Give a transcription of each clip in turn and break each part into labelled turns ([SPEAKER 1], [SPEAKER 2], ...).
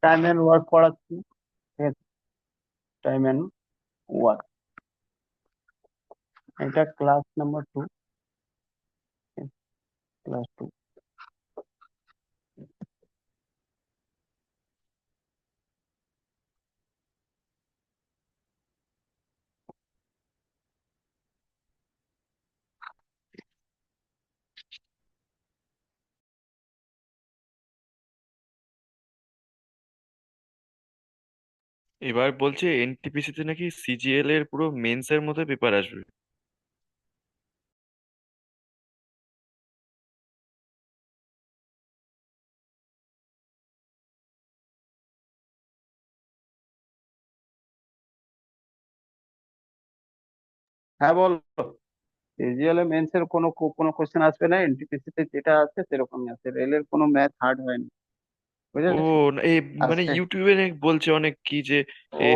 [SPEAKER 1] Time and work করাচ্ছি, ঠিক আছে? টাইম এন্ড ওয়ার্ক, এটা ক্লাস নাম্বার 2, ক্লাস 2।
[SPEAKER 2] এবার বলছে এনটিপিসি তে নাকি সিজিএল এর পুরো মেন্স এর মধ্যে পেপার আসবে।
[SPEAKER 1] হ্যাঁ, বলো। সিজিএল মেন্স এর কোনো কোশ্চেন আসবে না, এনটিপিসি তে যেটা আছে সেরকমই আছে, রেলের কোনো ম্যাথ হার্ড হয়নি,
[SPEAKER 2] ও
[SPEAKER 1] বুঝেছো?
[SPEAKER 2] এই
[SPEAKER 1] আর
[SPEAKER 2] মানে
[SPEAKER 1] সে
[SPEAKER 2] ইউটিউবে নাকি বলছে অনেক কি যে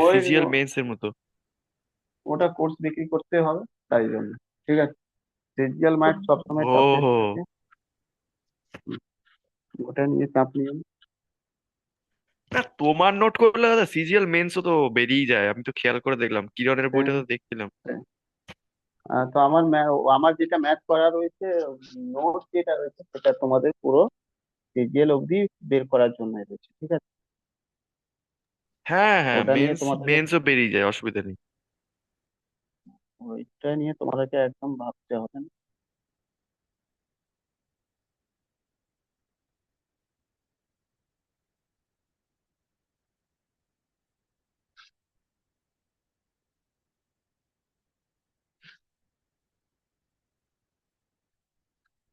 [SPEAKER 1] ওই
[SPEAKER 2] সিজিএল মেন্স এর মতো।
[SPEAKER 1] ওটা কোর্স বিক্রি করতে হবে, তাই জন্য। ঠিক আছে, সিজিএল ম্যাথ সবসময়
[SPEAKER 2] ও
[SPEAKER 1] চাপের
[SPEAKER 2] হো।
[SPEAKER 1] থাকে। হুম, ওটা নিয়ে চাপ নিও না।
[SPEAKER 2] না তোমার নোট করলে দাদা সিজিএল মেন্সও তো বেরিয়ে যায়, আমি তো খেয়াল করে দেখলাম কিরণের বইটা তো দেখছিলাম।
[SPEAKER 1] তো আমার যেটা ম্যাথ করা রয়েছে, নোট যেটা রয়েছে সেটা তোমাদের পুরো সিজিএল অবধি বের করার জন্য রয়েছে, ঠিক আছে?
[SPEAKER 2] হ্যাঁ হ্যাঁ,
[SPEAKER 1] ওটা নিয়ে তোমাদেরকে
[SPEAKER 2] মেন্সও বেরিয়ে যায়, অসুবিধা নেই।
[SPEAKER 1] ওইটা নিয়ে তোমাদেরকে একদম ভাবতে হবে না।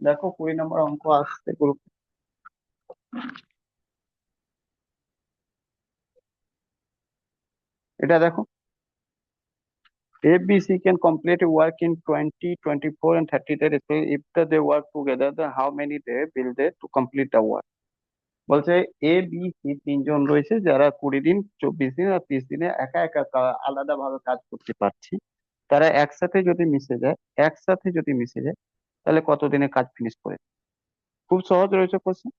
[SPEAKER 1] দেখো, 20 নম্বর অঙ্ক আসছে গ্রুপ। এটা দেখো, A, B, C can complete work in 20, 24 and 30 days. If they work together, then how many days will they to complete the work? বলছে A, B, C তিনজন রয়েছে যারা 20 দিন, 24 দিন আর 30 দিনে একা একা আলাদা ভাবে কাজ করতে পারছে। তারা একসাথে যদি মিশে যায় তাহলে কতদিনে কাজ ফিনিশ করে? খুব সহজ রয়েছে কোশ্চেন,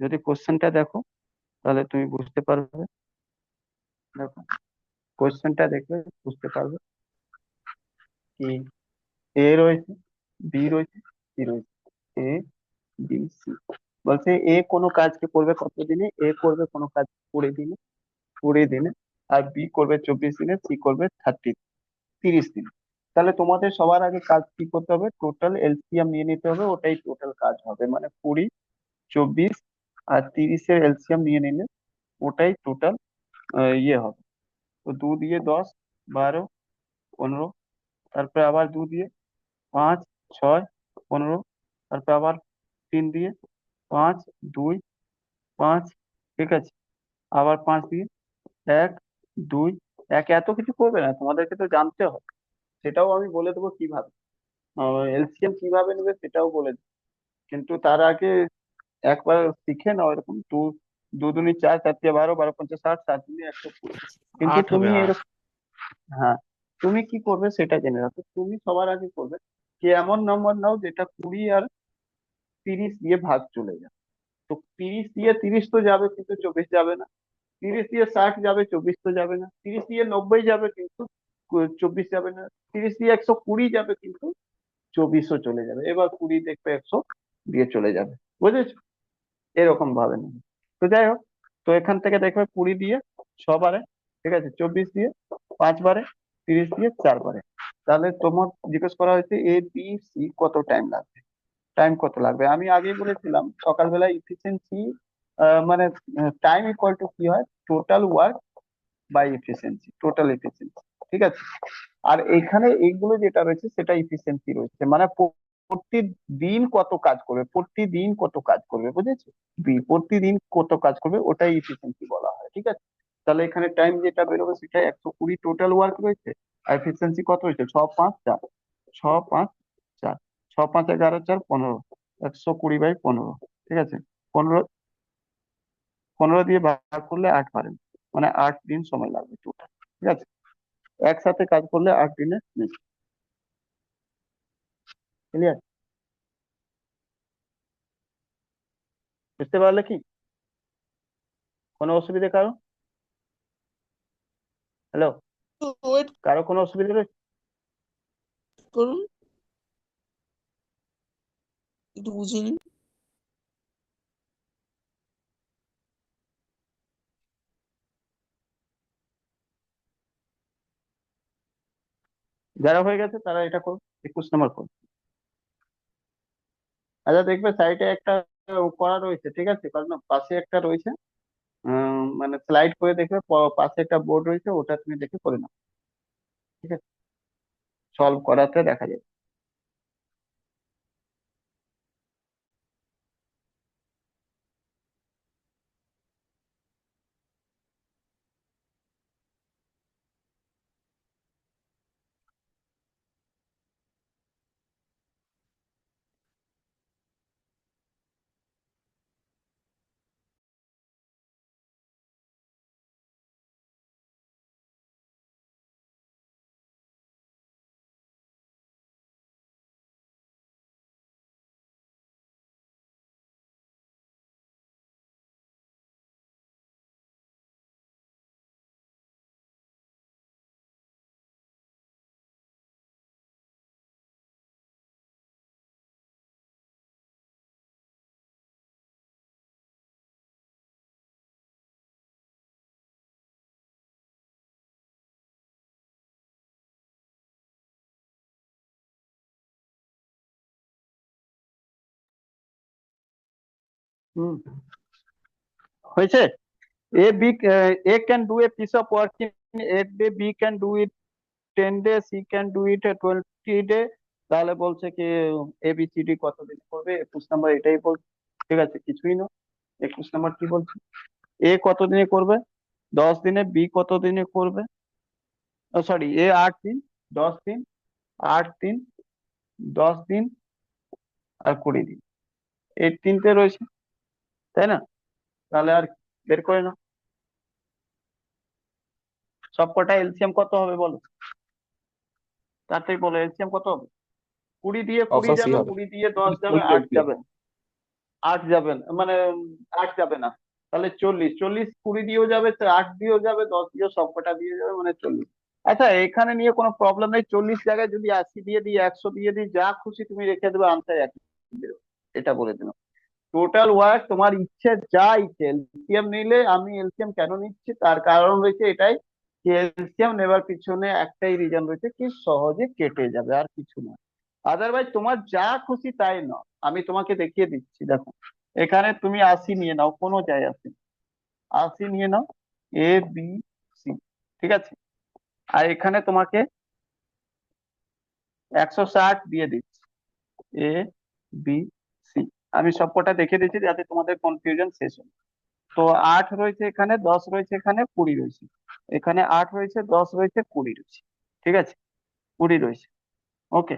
[SPEAKER 1] যদি কোশ্চেনটা দেখো তাহলে তুমি বুঝতে পারবে। দেখো, কোশ্চেনটা দেখলে বুঝতে পারবে কি এ রয়েছে, বি রয়েছে, সি রয়েছে। এ, বি, সি। বলছে এ কোনো কাজকে করবে কত দিনে, এ করবে কোনো কাজ 20 দিনে, 20 দিনে। আর বি করবে 24 দিনে, সি করবে 30 দিনে। তাহলে তোমাদের সবার আগে কাজ কি করতে হবে, টোটাল এলসিএম নিয়ে নিতে হবে, ওটাই টোটাল কাজ হবে, মানে 20, 24 আর 30-এর এলসিএম নিয়ে নিলে ওটাই টোটাল ইয়ে হবে। তো 2 দিয়ে 10, 12, 15, তারপরে আবার 2 দিয়ে 5, 6, 15, তারপরে আবার 3 দিয়ে 5, 2, 5, ঠিক আছে? আবার 5 দিয়ে 1, 2, 1, এত কিছু করবে না, তোমাদেরকে তো জানতে হবে। সেটাও আমি বলে দেবো কিভাবে, এলসিএম কিভাবে নেবে সেটাও বলে দেবো। কিন্তু তার আগে একবার শিখে নাও এরকম, 2 2 দুনি 4, 4 দিয়ে 12, 12 × 5 = 60, 7 দুনি 120। কিন্তু
[SPEAKER 2] 8 হবে,
[SPEAKER 1] তুমি
[SPEAKER 2] 8।
[SPEAKER 1] এরকম, হ্যাঁ, তুমি কি করবে সেটা জেনে রাখো। তুমি সবার আগে করবে কি, এমন নম্বর নাও যেটা 20 আর 30 দিয়ে ভাগ চলে যায়। তো 30 দিয়ে 30 তো যাবে কিন্তু 24 যাবে না। 30 দিয়ে 60 যাবে, 24 তো যাবে না। 30 দিয়ে 90 যাবে কিন্তু 24 যাবে না। 30 দিয়ে 120 যাবে কিন্তু 24ও চলে যাবে। এবার 20 দেখবে 100 দিয়ে চলে যাবে, বুঝেছো? এরকম ভাবে নেবে। তো যাই হোক, তো এখান থেকে দেখবে 20 দিয়ে 6 বারে, ঠিক আছে, 24 দিয়ে 5 বারে, 30 দিয়ে 4 বারে। তাহলে তোমার জিজ্ঞেস করা হয়েছে ABC কত টাইম লাগবে। টাইম কত লাগবে আমি আগেই বলেছিলাম সকালবেলা, ইফিসিয়েন্সি মানে টাইম ইকুয়াল টু কি হয়, total work by efficiency, total efficiency, ঠিক আছে? আর এখানে এইগুলো যেটা রয়েছে সেটা ইফিসিয়েন্সি রয়েছে, মানে প্রতিদিন কত কাজ করবে, প্রতিদিন কত কাজ করবে, বুঝেছো? প্রতিদিন কত কাজ করবে ওটাই ইফিসিয়েন্সি বলা হয়, ঠিক আছে? তাহলে এখানে টাইম যেটা বেরোবে সেটা 120 টোটাল ওয়ার্ক রয়েছে। আর এফিসিয়েন্সি কত হয়েছে, 6 5 4, 6 5 4, 6 5 11 4 15, 120/15, ঠিক আছে? 15, 15 দিয়ে ভাগ করলে 8 পারে, মানে 8 দিন সময় লাগবে টোটাল, ঠিক আছে? একসাথে কাজ করলে 8 দিনে finish। ক্লিয়ার? বুঝতে পারলে কি? কোনো অসুবিধা কারো? হ্যালো?
[SPEAKER 3] ওয়েট
[SPEAKER 1] কারো কোনো অসুবিধা রয়েছে?
[SPEAKER 3] করুন, একটু বুঝিয়ে নিন।
[SPEAKER 1] যারা হয়ে গেছে তারা এটা করো, 21 নম্বর করো। আচ্ছা, দেখবে সাইডে একটা করা রয়েছে, ঠিক আছে, কারণ পাশে একটা রয়েছে, মানে স্লাইড করে দেখবে, পাশে একটা বোর্ড রয়েছে, ওটা তুমি দেখে করে নাও। ঠিক আছে, সলভ করাতে দেখা যাবে। হুম, হয়েছে। A can do a piece of work in 8 day, B can do it 10 day, C can do it 20 day। তাহলে বলছে কি ABCD কতদিন করবে? 21 নম্বর এটাই বলছে। ঠিক আছে, কিছুই না। 21 নম্বর কি বলছে? এ কতদিনে করবে? 10 দিনে। বি কতদিনে করবে? সরি, এ 8 দিন, 10 দিন, 8 দিন, 10 দিন, আর 20 দিন। এই তিনটে রয়েছে, তাই না? তাহলে আর বের করে না, সবকটা এলসিএম কত হবে বলো, তাড়াতাড়ি বলো, এলসিএম কত হবে? 20 দিয়ে 20
[SPEAKER 4] অপশন সি
[SPEAKER 1] যাবে,
[SPEAKER 4] হবে।
[SPEAKER 1] 20 দিয়ে 10 যাবে, 8
[SPEAKER 4] 120।
[SPEAKER 1] যাবে, 8 যাবে না, মানে 8 যাবে না। তাহলে 40, 40 20 দিয়েও যাবে, 8 দিয়েও যাবে, 10 দিয়েও, সবকটা দিয়ে যাবে, মানে 40। আচ্ছা, এখানে নিয়ে কোনো প্রবলেম নেই, 40 জায়গায় যদি 80 দিয়ে দিই, 100 দিয়ে দিই, যা খুশি তুমি রেখে দেবে, আনসার একই বেরোবে। এটা বলে দিলাম। টোটাল ওয়ার্ক তোমার ইচ্ছে, যা ইচ্ছে। এলসিএম নিলে, আমি এলসিএম কেন নিচ্ছি তার কারণ রয়েছে এটাই, যে এলসিএম নেবার পিছনে একটাই রিজন রয়েছে, কি সহজে কেটে যাবে, আর কিছু না। আদারওয়াইজ তোমার যা খুশি তাই নাও, আমি তোমাকে দেখিয়ে দিচ্ছি, দেখো। এখানে তুমি 80 নিয়ে নাও, কোনো যায় আসে না। 80 নিয়ে নাও, ABC, ঠিক আছে। আর এখানে তোমাকে 160 দিয়ে দিচ্ছি, ABC। আমি সবকটা দেখে দিচ্ছি যাতে তোমাদের কনফিউশন শেষ হয়। তো 8 রয়েছে এখানে, 10 রয়েছে এখানে, 20 রয়েছে এখানে, 8 রয়েছে, 10 রয়েছে, 20 রয়েছে, ঠিক আছে, 20 রয়েছে। ওকে,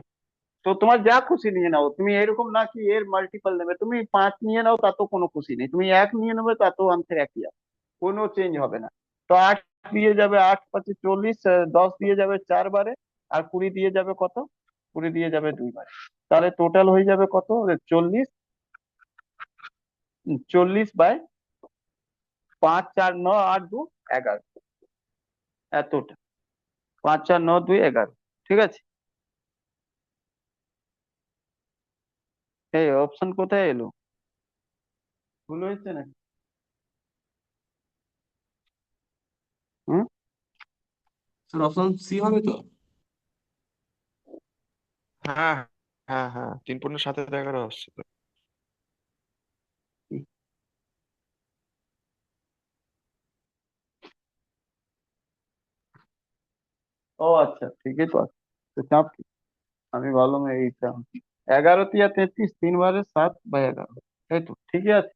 [SPEAKER 1] তো তোমার যা খুশি নিয়ে নাও, তুমি এরকম না কি এর মাল্টিপল নেবে, তুমি 5 নিয়ে নাও, তাতেও কোনো খুশি নেই, তুমি 1 নিয়ে নেবে, তাতেও আনসার একই আছে, কোনো চেঞ্জ হবে না। তো 8 দিয়ে যাবে, 8 5 40, 10 দিয়ে যাবে 4 বারে, আর 20 দিয়ে যাবে কত? 20 দিয়ে যাবে 2 বারে। তাহলে টোটাল হয়ে যাবে কত? 40। 40/5, 4 9 8 2 11, এতটা। 5 4 9 2 11, ঠিক আছে। এই অপশন কোথায় এলো? ভুল হয়েছে নাকি? হুম।
[SPEAKER 4] স্যার অপশন সি হবে তো?
[SPEAKER 2] হ্যাঁ, হ্যাঁ, হ্যাঁ, 3 × 7 = 11 আসছে তো।
[SPEAKER 1] ও আচ্ছা, ঠিকই তো আছে। তো চাপ কি? আমি ভাবলাম এইটা 11 × 33, 3 বারে 7/11, এই তো ঠিকই আছে।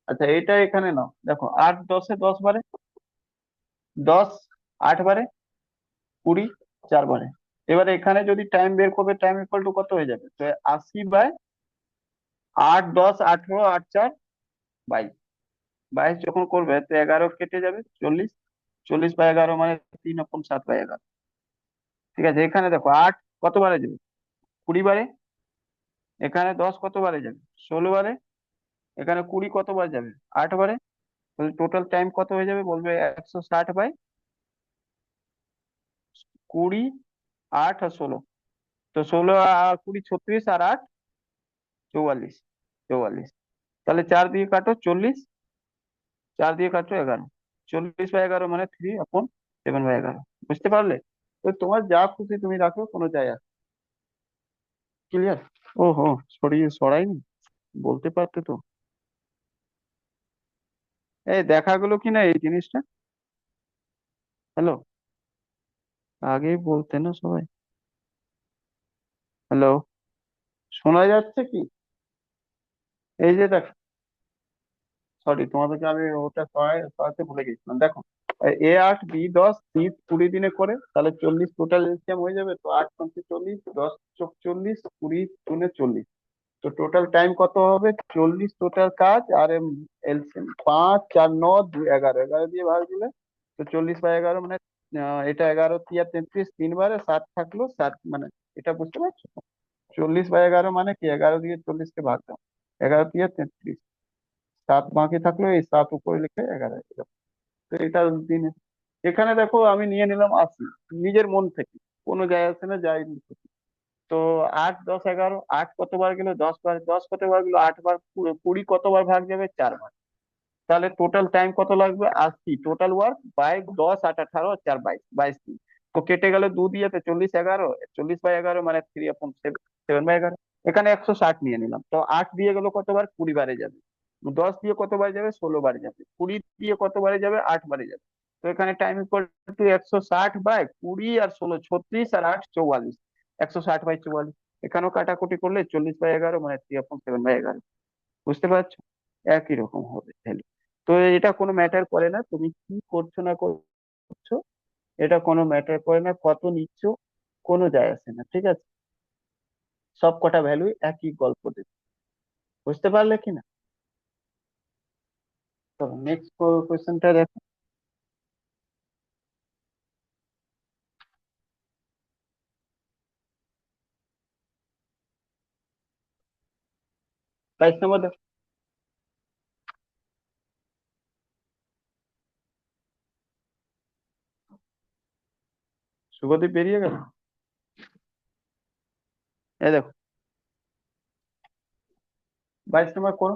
[SPEAKER 1] আচ্ছা, এটা এখানে নাও, দেখো 8 10 10 বারে, 10 8 বারে, 20 4 বারে। এবারে এখানে যদি টাইম বের করবে, টাইম ইকুয়াল টু কত হয়ে যাবে? তো 80/8 10 18 8 4 22। 22 যখন করবে তো 11 কেটে যাবে, 40। 40/11 মানে 3 × 7/11। ঠিক আছে, এখানে দেখো 8 কতবারে যাবে? 20 বারে। এখানে 10 কতবারে যাবে? 16 বারে। এখানে 20 কতবার যাবে? 8 বারে। তাহলে টোটাল টাইম কত হয়ে যাবে বলবে 160/20, 8 আর 16। তো 16 আর 20 36, আর 8 44, 44। তাহলে 4 দিয়ে কাটো 40, 4 দিয়ে কাটো 11, 40/11 মানে 3/7/11। বুঝতে পারলে? তো তোমার যা খুশি তুমি রাখো, কোনো যায় আসে। ক্লিয়ার? ওহো, সরাইনি, বলতে পারতে তো। এই দেখা গেলো কি না এই জিনিসটা? হ্যালো, আগেই বলতে না সবাই। হ্যালো, শোনা যাচ্ছে কি? এই যে দেখো, সরি তোমাদেরকে আমি ওটা সরাতে ভুলে গেছিলাম। দেখো, A8 B10, C 20 দিনে করে, তাহলে 40 টোটাল এলসিএম হয়ে যাবে। তো 8×5 = 40, 10 × 4 = 40, 20 × 40। তো টোটাল টাইম কত হবে? 40 টোটাল কাজ, আর এলসিএম 5, 4, 9, 2, 11, 11 দিয়ে ভাগ দিলে তো 40/11 মানে এটা 11 × 3 = 33, 3 বারে 7 থাকলো 7 মানে, এটা বুঝতে পারছো তো? 40/11 মানে কি, 11 দিয়ে 40-কে ভাগ দাও, 11 × 3 = 33, 7 বাকি থাকলো, এই 7 উপরে লিখে 11 এরকম। তো এটা দিনে, এখানে দেখো আমি নিয়ে নিলাম 80 নিজের মন থেকে, কোনো যায় আসে না যাই লিখো। তো 8, 10, 11, 8 কতবার গেল? 10 বার। 10 কতবার গেল? 8 বার। 20 কতবার ভাগ যাবে? 4 বার। তাহলে টোটাল টাইম কত লাগবে? 80 টোটাল ওয়ার্ক বাই 10, 8, 18, 4, 22, 22 দিন। তো কেটে গেল 2 দিয়ে, তো 40/11, 40/11 মানে 3/7/11। এখানে 160 নিয়ে নিলাম। তো 8 দিয়ে গেল কতবার? 20 বারে যাবে। 10 দিয়ে কতবার যাবে? 16 বারে যাবে। 20 দিয়ে কতবারে যাবে? 8 বারে যাবে। তো এখানে টাইম ইকুয়াল টু 160/20 আর 16, 36, আর 8, 44। 160/44। এখানেও কাটাকুটি করলে 40/11 মানে 3/7/11। বুঝতে পারছো? একই রকম হবে তাহলে। তো এটা কোনো ম্যাটার করে না তুমি কি করছো না করছো, এটা কোনো ম্যাটার করে না, কত নিচ্ছ কোনো যায় আসে না, ঠিক আছে? সব কটা ভ্যালু একই গল্প দেবে। বুঝতে পারলে কি না? তো নেক্সট কোয়েশ্চেনটা দেখো। 22 নম্বর দেখো। শুভদীপ বেরিয়ে গেল। এই দেখো, 22 নম্বর করো।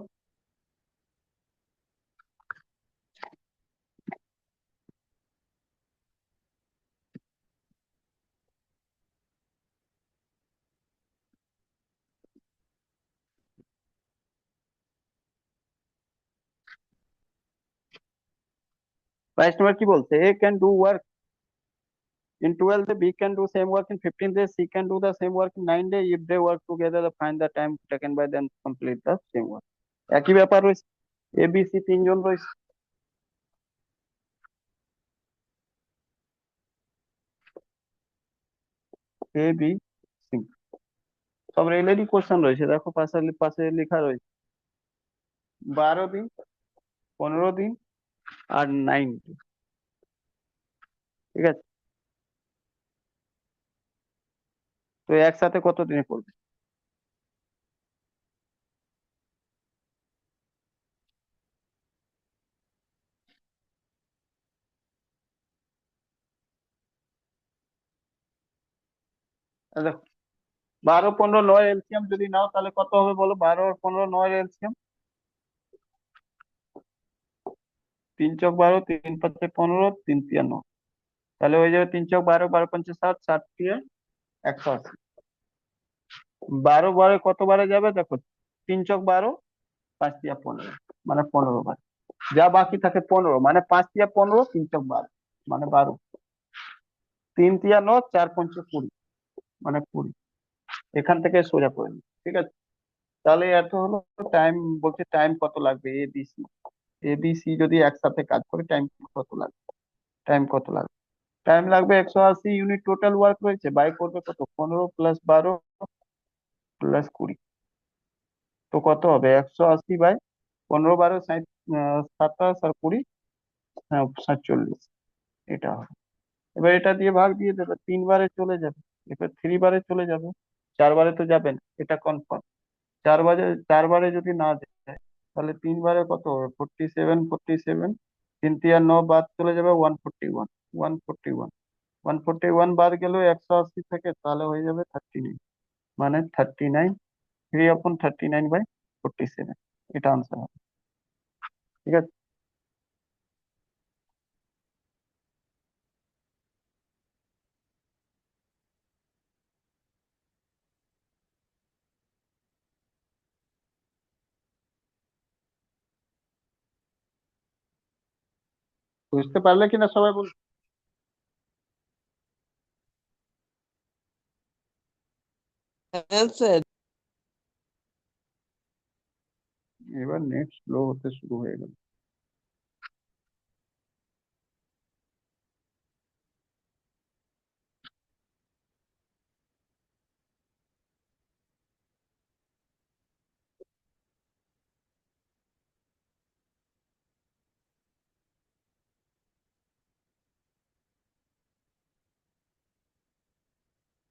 [SPEAKER 1] 22 নম্বর কি বলছে? A can do work in 12 days, B can do same work in 15 days, C can do the same work in 9 days. If they work together, find the time taken by them to complete the same work. একই ব্যাপার রয়েছে, এ B C তিনজন রয়েছে। এ B C সব রেলেরই question রয়েছে, দেখো পাশে পাশে লেখা রয়েছে। 12 দিন, 15 দিন, আর 9 দিন। ঠিক আছে, তো একসাথে কত দিনে করবে? দেখো, 12, 15, 9 এলসিএম যদি নাও তাহলে কত হবে বলো? 12 আর 15, 9 এলসিএম, 3 × 12, 3 × 5 = 15, 3 × 3 = 9। তাহলে হয়ে যাবে 3 × 12, 12×5 = 60, 60 × 180। 12 বারে কতবারে যাবে দেখো, 3 × 12, 5 × 15 মানে 15 বার। যা বাকি থাকে 15 মানে 5 × 15, 3 × 12 মানে 12, 3 × 9, 4×5 = 20 মানে 20। এখান থেকে সোজা করে নিই, ঠিক আছে? তাহলে এত হলো টাইম। বলছে টাইম কত লাগবে, এ বি সি যদি একসাথে কাজ করে টাইম কত লাগবে? টাইম কত লাগবে? টাইম লাগবে 180 ইউনিট। টোটাল ওয়ার্ক রয়েছে, বাই করবে কত? 15 + 12 + 20। তো কত হবে? 180/15, 12, 27 আর 20, 47। এটা হবে। এবার এটা দিয়ে ভাগ দিয়ে দেবে, 3 বারে চলে যাবে, এবার 3 বারে চলে যাবে, 4 বারে তো যাবে না, এটা কনফার্ম। 4 বারে যদি না যায়, তাহলে 3 বারে কত হবে? 47, 47, 3 3 আর 9 বাদ চলে যাবে 141, 141, 141 বাদ গেল 180 থেকে, তাহলে হয়ে যাবে 39, মানে 39, 3/39/47, এটা আনসার হবে। ঠিক আছে, বুঝতে পারলে কিনা সবাই বল।
[SPEAKER 3] হ্যাঁ স্যার।
[SPEAKER 1] এবার নেট স্লো হতে শুরু হয়ে গেল।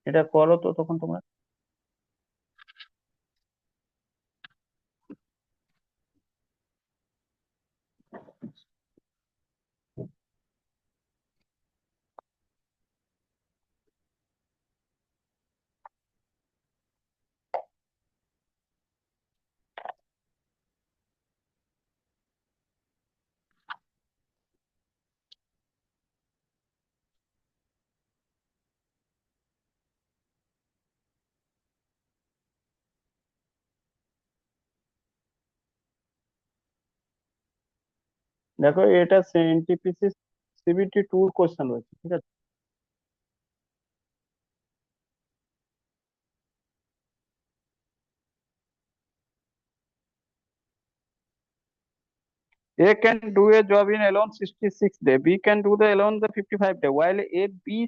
[SPEAKER 1] এটা করো তো তখন তোমরা। দেখো, এটা এনটিপিসি সিবিটি টুর কোশ্চেন রয়েছে, ঠিক আছে। A can do a job in alone 66 day. B can do the alone the 55 day. While A, B,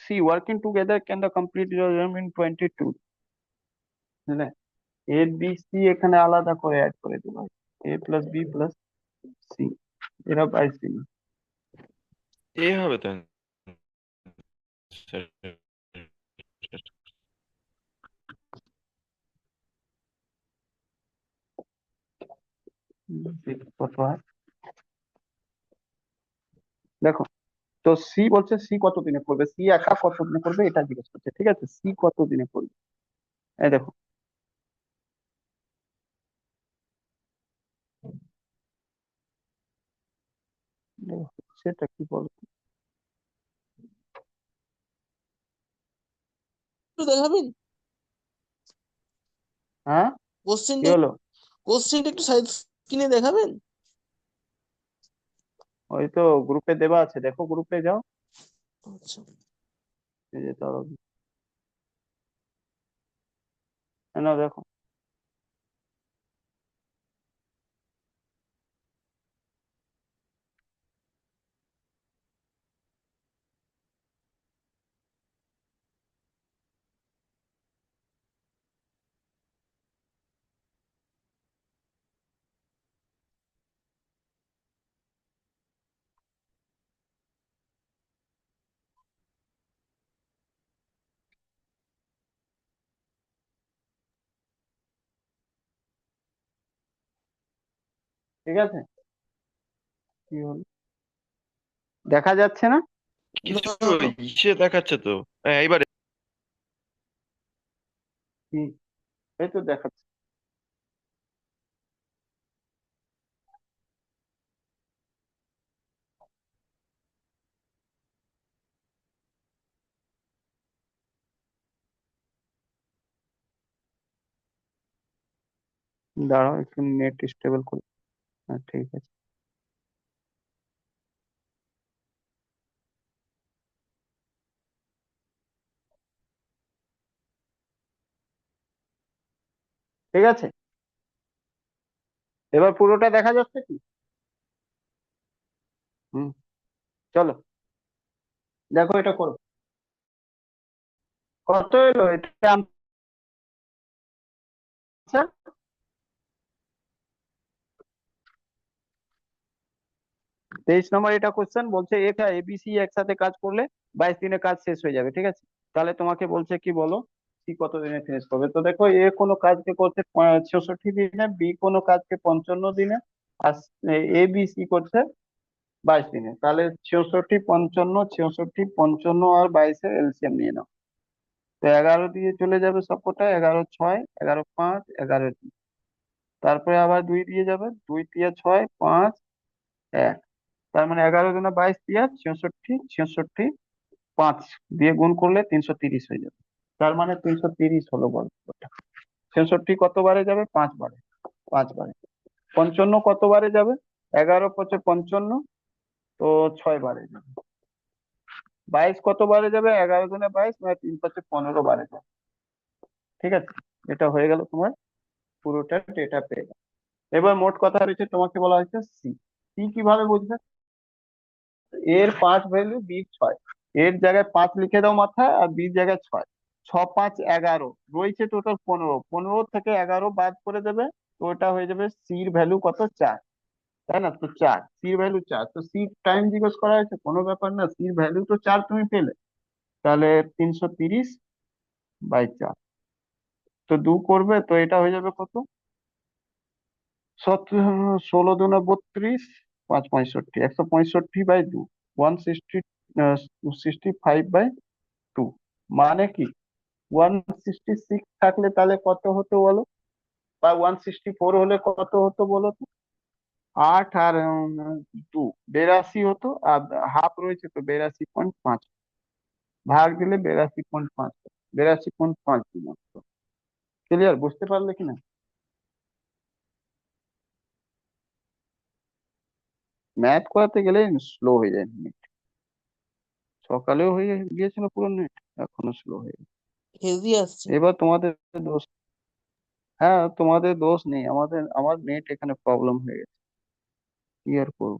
[SPEAKER 1] C working together can the complete job in 22. বুঝলে? A, B, C এখানে আলাদা করে add করে দেবো। A plus B plus C, এরা পাইছি না।
[SPEAKER 2] এ হবে তো
[SPEAKER 1] কত হয় দেখো, তো সি বলছে সি কত দিনে করবে, সি একা কত দিনে করবে এটা জিজ্ঞেস করছে, ঠিক আছে। সি কত দিনে করবে, এই দেখো, দেখো, সেটা কি বলতো।
[SPEAKER 3] একটু দেখাবেন
[SPEAKER 1] হ্যাঁ, কি
[SPEAKER 3] কোশ্চেনটা?
[SPEAKER 1] হলো?
[SPEAKER 3] কোশ্চেনটা একটু সাইড স্ক্রিনে দেখাবেন?
[SPEAKER 1] ওই তো গ্রুপে দেওয়া আছে, দেখো গ্রুপে যাও,
[SPEAKER 3] আচ্ছা।
[SPEAKER 1] এই যে তার, না দেখো, ঠিক আছে, কি হলো দেখা যাচ্ছে না?
[SPEAKER 2] কিছু
[SPEAKER 3] না।
[SPEAKER 2] ইসে দেখাচ্ছে তো। হ্যাঁ, এইবারে
[SPEAKER 1] কি, এই তো দেখাচ্ছে। দাঁড়াও একটু নেট স্টেবল করি। হ্যাঁ, ঠিক আছে। ঠিক আছে, এবার পুরোটা দেখা যাচ্ছে কি? হুম, চলো, দেখো এটা করো, কত এলো এটা আনসার। 23 নম্বর এটা কোশ্চেন বলছে এবিসি একসাথে কাজ করলে 22 দিনে কাজ শেষ হয়ে যাবে, ঠিক আছে। তাহলে তোমাকে বলছে কি বলো, সি কত দিনে ফিনিশ করবে। তো দেখো, এ কোনো কাজকে করছে 66 দিনে, বি কোনো কাজকে 55 দিনে, আর এ বি সি করছে 22 দিনে। তাহলে 66, 55, 66, 55 আর 22-এর এলসিএম নিয়ে নাও। তো 11 দিয়ে চলে যাবে সবকটা, 11, 6, 11, 5, 11, 2। তারপরে আবার 2 দিয়ে যাবে, 2, 3, 6, 5, 1। তার মানে 11 × 22, 66, 66, 5 দিয়ে গুণ করলে 330 হয়ে যাবে। তার মানে 330 হলো গল্পটা। 66 কতবারে যাবে? 5 বারে। 5 বারে। 55 কতবারে যাবে? 11, 5, 55, তো 6 বারে যাবে। 22 কতবারে যাবে? 11 × 22, মানে 3, 5, 15 বারে যাবে। ঠিক আছে, এটা হয়ে গেল তোমার পুরোটা ডেটা পেয়ে গেল। এবার মোট কথা রয়েছে, তোমাকে বলা হয়েছে সি। সি কিভাবে বুঝবে? এর 5 ভ্যালু, বির 6। এর জায়গায় 5 লিখে দাও মাথায়, আর বির জায়গায় 6। 6, 5, 11 রয়েছে টোটাল 15। 15 থেকে 11 বাদ করে দেবে, তো ওটা হয়ে যাবে সির ভ্যালু কত? 4। তাই না? তো 4, সির ভ্যালু 4। তো সির টাইম জিজ্ঞেস করা হয়েছে, কোনো ব্যাপার না, সির ভ্যালু তো 4 তুমি পেলে। তাহলে 330/4। তো 2 করবে, তো এটা হয়ে যাবে কত? 16 × 2 = 32, 5, 65, 165/2, 165/2। মানে কি, 166 থাকলে তাহলে কত হতো বলো? বা 164 হলে কত হতো বলো তো? 8 আর 2, 82 হতো। আর হাফ রয়েছে, তো 82.5 ভাগ দিলে 82.5, 82.5 দিন। ক্লিয়ার? বুঝতে পারলে কিনা? ম্যাথ করাতে গেলে স্লো হয়ে যায় নেট। সকালেও হয়ে গিয়েছিল পুরো নেট, এখনো স্লো হয়ে গেছে।
[SPEAKER 3] হেজি আসছে।
[SPEAKER 1] এবার তোমাদের দোষ। হ্যাঁ, তোমাদের দোষ নেই, আমার নেট এখানে প্রবলেম হয়ে গেছে। কি আর করবো।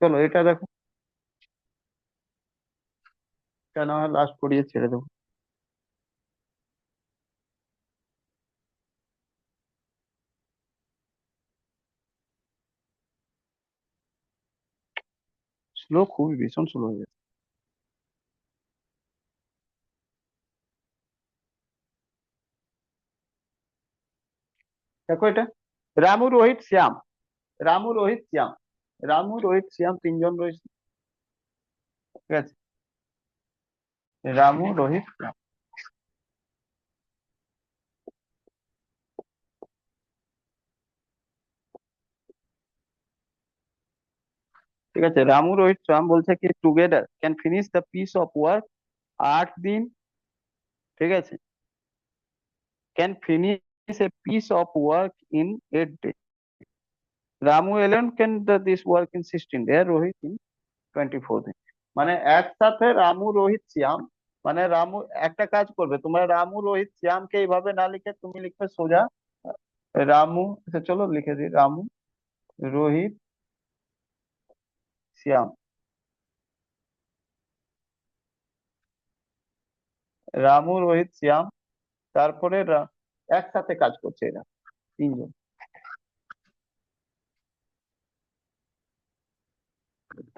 [SPEAKER 1] চলো এটা দেখো, কেন লাস্ট করিয়ে ছেড়ে দেবো। স্লো, খুবই ভীষণ স্লো হয়ে গেছে। দেখো এটা, রামু, রোহিত, শ্যাম। রামু, রোহিত, শ্যাম। রামু, রোহিত, শ্যাম, তিনজন রয়েছে। ঠিক আছে, রামু, রোহিত, শ্যাম। ঠিক আছে, রামু, রোহিত, শ্যাম বলছে কি together can finish the piece of work 8 দিন। ঠিক আছে, can finish A piece of work in 8 days. Ramu alone can do this work in 16 days, Rohit in 24 days। মানে একসাথে রামু, রোহিত, শ্যাম, মানে রামু একটা কাজ করবে, তোমরা রামু, রোহিত, শ্যামকে এইভাবে না লিখে তুমি লিখবে সোজা রামু। আচ্ছা চলো লিখে দিই, রামু, রোহিত, শ্যাম। রামু, রোহিত, শ্যাম, তারপরে একসাথে কাজ করছে এরা তিনজন।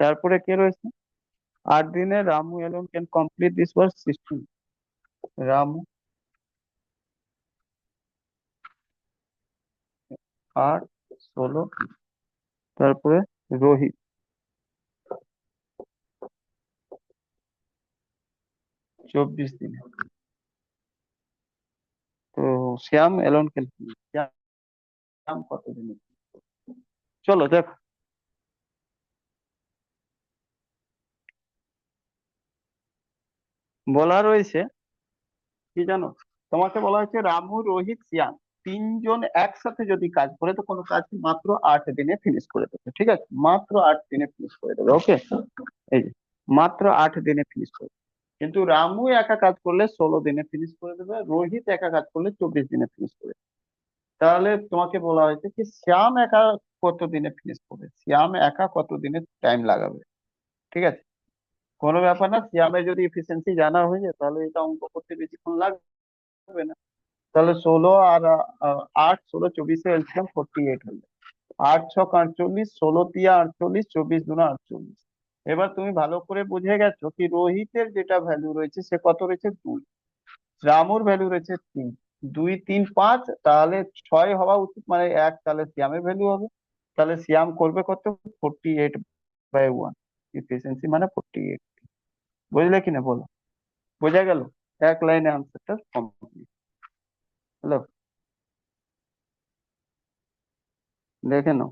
[SPEAKER 1] তারপরে কে রয়েছে? 8 দিনে Ramu alone can complete this work 16। Ramu 8, 16, তারপরে রোহিত 24 দিনে। তো শ্যাম এলোন ক্যান, শ্যাম কত দিনে? চলো দেখো, বলা রয়েছে কি জানো, তোমাকে বলা হয়েছে রামু, রোহিত, শ্যাম তিনজন একসাথে যদি কাজ করে, তো কোনো কাজ মাত্র 8 দিনে ফিনিশ করে দেবে। ঠিক আছে, মাত্র 8 দিনে ফিনিশ করে দেবে। ওকে, এই যে মাত্র 8 দিনে ফিনিশ করে দেবে। কিন্তু রামু একা কাজ করলে 16 দিনে ফিনিশ করে দেবে, রোহিত একা কাজ করলে 24 দিনে ফিনিশ করে দেবে। তাহলে তোমাকে বলা হয়েছে কি শ্যাম একা কত দিনে ফিনিশ করবে, শ্যাম একা কত দিনে টাইম লাগাবে। ঠিক আছে, কোনো ব্যাপার না, শ্যামের যদি এফিসিয়েন্সি জানা হয়ে যায়, তাহলে এটা অঙ্ক করতে বেশিক্ষণ লাগবে না। তাহলে 16 আর 8, 16, 24 এলসিএম 48 হলো। 8, 6, 48, 16 × 48, 24 × 48। এবার তুমি ভালো করে বুঝে গেছো কি রোহিতের যেটা ভ্যালু রয়েছে সে কত রয়েছে 2, রামুর ভ্যালু রয়েছে 3, 2 3 5, তাহলে 6 হওয়া উচিত মানে 1, তাহলে শ্যামের ভ্যালু হবে, তাহলে শ্যাম করবে কত 48/1, এফিসিয়েন্সি মানে 48। বুঝলে কিনা বলো? বোঝা গেল? এক লাইনে আনসারটা কমপ্লিট হলো। দেখে নাও,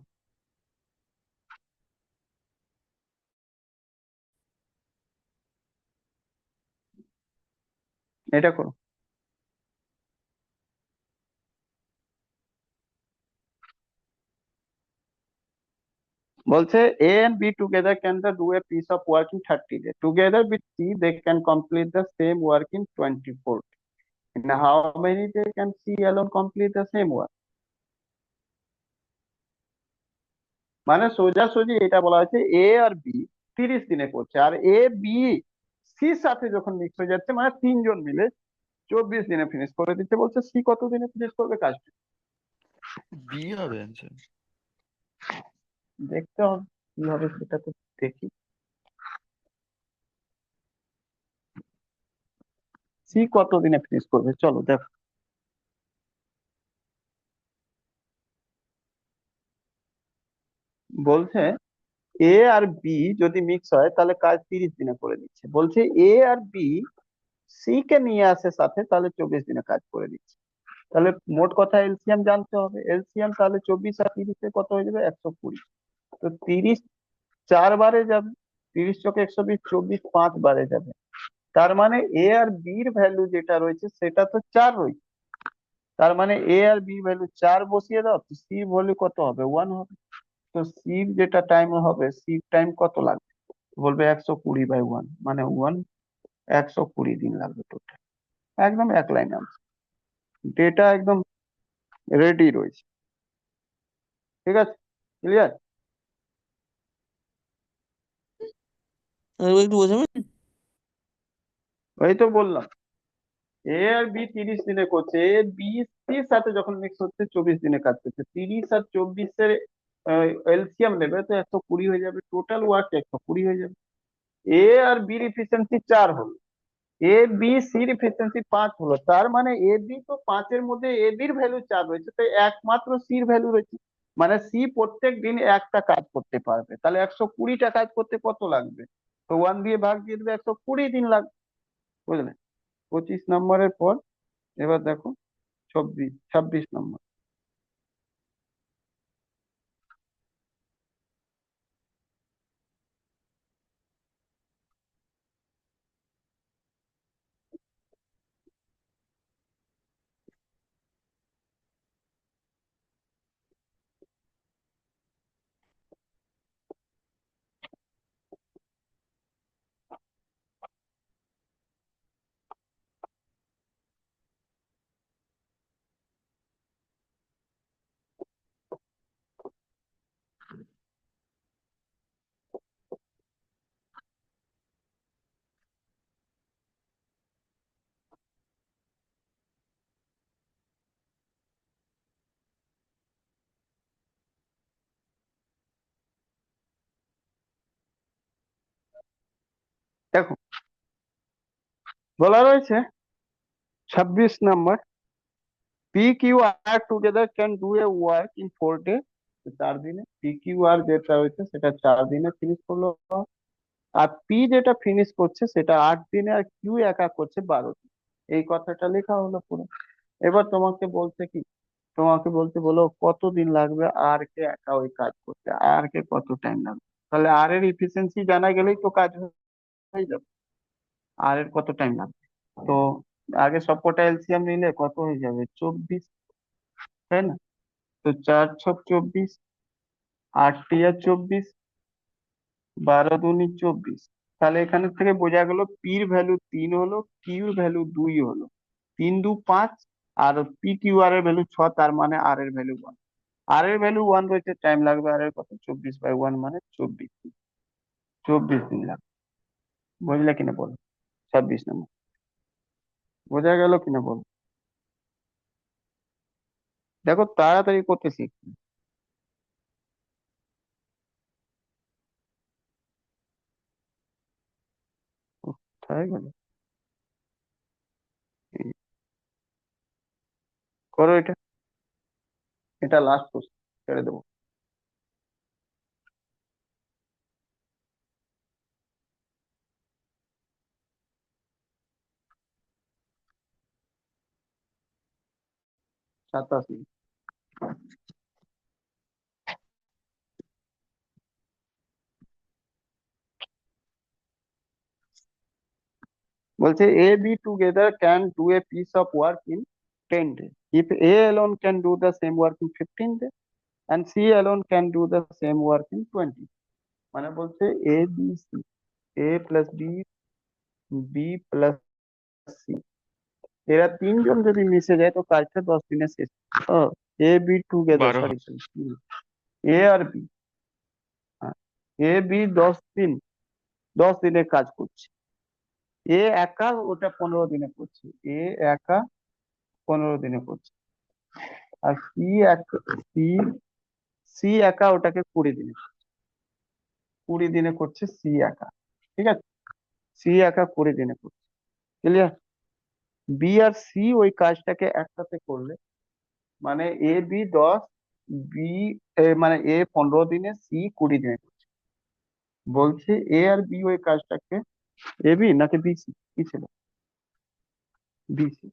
[SPEAKER 1] এটা করো। বলছে A and B together can the do a piece of work in 30 days. Together with C, they can complete the same work in 24. In how many days can C alone complete the same work? মানে সোজাসুজি এটা বলা হয়েছে এ আর B 30 দিনে করছে, আর A B সির সাথে যখন mix হয়ে যাচ্ছে মানে তিনজন মিলে 24 দিনে ফিনিশ করে দিচ্ছে। বলছে সি কত দিনে ফিনিশ করবে কাজটা?
[SPEAKER 2] বি হবে অ্যান্সার।
[SPEAKER 1] দেখতে হবে কি হবে সেটা তো, দেখি সি কত দিনে ফিনিশ করবে, চলো দেখো। বলছে এ আর বি যদি মিক্স হয় তাহলে কাজ 30 দিনে করে দিচ্ছে। বলছে এ আর বি সি কে নিয়ে আসে সাথে, তাহলে 24 দিনে কাজ করে দিচ্ছে। তাহলে মোট কথা এলসিএম জানতে হবে, এলসিএম তাহলে 24 আর 30-এ কত হয়ে যাবে 120। তো 30 4 বারে যাবে, 30 × 120, 24 5 বারে যাবে। তার মানে এ আর বির ভ্যালু যেটা রয়েছে সেটা তো 4 রয়েছে। তার মানে এ আর বি ভ্যালু 4 বসিয়ে দাও, তো সি ভ্যালু কত হবে 1 হবে। তো সির যেটা টাইম হবে, সির টাইম কত লাগবে? বলবে 120/1 মানে 120 দিন লাগবে টোটাল। একদম এক লাইন আনসার, ডেটা একদম রেডি রয়েছে। ঠিক আছে, ক্লিয়ার?
[SPEAKER 3] আরেকবার একটু বোঝাবেন?
[SPEAKER 1] ওই তো বললাম এ আর বি 30 দিনে করছে, এ বি সির সাথে যখন মিক্স হচ্ছে 24 দিনে কাজ করছে। 30 আর 24-এর এলসিএম নেবে তো 120 হয়ে যাবে, টোটাল ওয়ার্ক 120 হয়ে যাবে। এ আর বির ইফিসিয়েন্সি 4 হলো, এ বি সির ইফিসিয়েন্সি 5 হলো, তার মানে এ বি তো 5-এর মধ্যে এ বির ভ্যালু 4 রয়েছে, তাই একমাত্র সির ভ্যালু রয়েছে। মানে সি প্রত্যেক দিন একটা কাজ করতে পারবে, তাহলে 120টা কাজ করতে কত লাগবে? তো 1 দিয়ে ভাগ দিয়ে দেবে, 120 দিন লাগবে। বুঝলে? 25 নম্বরের পর এবার দেখো 26 নম্বর। দেখো বলা রয়েছে 26 নম্বর, P Q R together can do a work in 4 day. 4 দিনে পি কিউ আর যেটা রয়েছে সেটা 4 দিনে ফিনিশ করলো, আর পি যেটা ফিনিশ করছে সেটা 8 দিনে, আর কিউ একা করছে 12 দিন। এই কথাটা লেখা হলো পুরো। এবার তোমাকে বলছে কি, তোমাকে বলতে বলো কতদিন লাগবে আর কে একা ওই কাজ করতে, আর কে কত টাইম লাগবে। তাহলে আর এর ইফিসিয়েন্সি জানা গেলেই তো কাজ হয়ে যাবে। আর এর কত টাইম লাগবে, তো আগে সবকটা এলসিএম নিলে কত হয়ে যাবে 24, তাই না? তো 4 × 6 = 24, 8 × 24, 12 × 2 = 24। তাহলে এখানে থেকে বোঝা গেল পির ভ্যালু 3 হলো, কিউর ভ্যালু 2 হলো, 3 × 2 = 5, আর পি কিউ আর এর ভ্যালু 6, তার মানে আর এর ভ্যালু 1। আর এর ভ্যালু 1 রয়েছে, টাইম লাগবে আর এর কত 24/1 মানে 24 দিন, 24 দিন লাগবে। বুঝলে কিনা বলো? 26 নম্বর। বোঝা গেল কিনা বলো? দেখো তাড়াতাড়ি করতে শিখ। হয়ে গেল। এই, করো এটা, এটা লাস্ট কোশ্চেন, ছেড়ে দেবো। 87। বলছে A B together can do a piece of work in 10 days if A alone can do the same work in 15 days and C alone can do the same work in 20। মানে বলছে A B C, A plus B, B plus C, এরা তিনজন যদি মিশে যায় তো কাজটা 10 দিনে শেষ। ও, এ B together,
[SPEAKER 2] 12।
[SPEAKER 1] Sorry sorry, A R B, A B 10 দিন, 10 দিনে কাজ করছে। এ একা ওটা 15 দিনে করছে, এ একা 15 দিনে করছে। আর সি সি একা ওটাকে 20 দিনে, 20 দিনে করছে সি একা। ঠিক আছে, সি একা 20 দিনে করছে। ক্লিয়ার? বি আর সি ওই কাজটাকে একসাথে করলে মানে এ বি 10, বি মানে এ 15 দিনে, সি 20 দিনে করছে। বলছে এ আর বি ওই কাজটাকে, এ বি নাকি বি সি, কি ছিল, বি সি,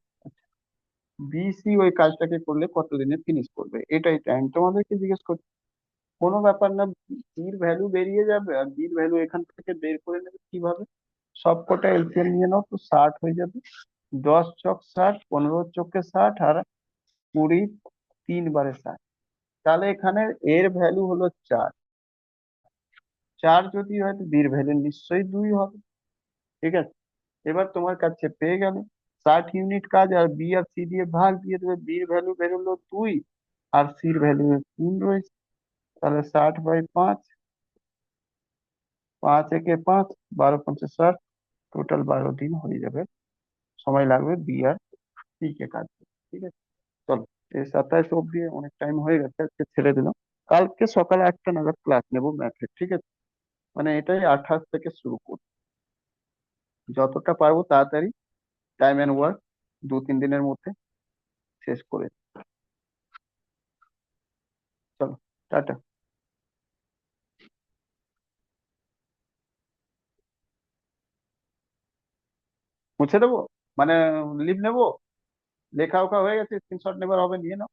[SPEAKER 1] বি সি ওই কাজটাকে করলে কতদিনে ফিনিশ করবে, এটাই টাইম তোমাদেরকে জিজ্ঞেস করছি। কোনো ব্যাপার না, বির ভ্যালু বেরিয়ে যাবে আর বির ভ্যালু এখান থেকে বের করে নেবে কিভাবে, সবকটা এলসিএম নিয়ে নাও তো 60 হয়ে যাবে। 10 ছক 60, 15 চোখে 60, আর 20 3 বারে 60। তাহলে এখানে এর ভ্যালু হলো 4। 4 যদি হয় তো বির ভ্যালু নিশ্চয়ই 2 হবে। ঠিক আছে, এবার তোমার কাছে পেয়ে গেল 60 ইউনিট কাজ, আর বি আর সি দিয়ে ভাগ দিয়ে দেবে, বির ভ্যালু বেরোলো 2 আর সির ভ্যালু 3 রয়েছে। তাহলে 60/5, 5 একে 5, 12×5 = 60, টোটাল 12 দিন হয়ে যাবে, সময় লাগবে বি আর সি কে কাজ করতে। ঠিক আছে, চলো, এই 27 অব্দি অনেক টাইম হয়ে গেছে, আজকে ছেড়ে দিলাম। কালকে সকালে 1টা নাগাদ ক্লাস নেবো ম্যাথের। ঠিক আছে, মানে এটাই 28 থেকে শুরু করবো, যতটা পারবো তাড়াতাড়ি টাইম অ্যান্ড ওয়ার্ক 2-3 দিনের মধ্যে শেষ করে। চলো, টাটা। মুছে দেবো, মানে লিভ নেবো, লেখা ওখা হয়ে গেছে, স্ক্রিনশট নেবার হবে, নিয়ে নাও।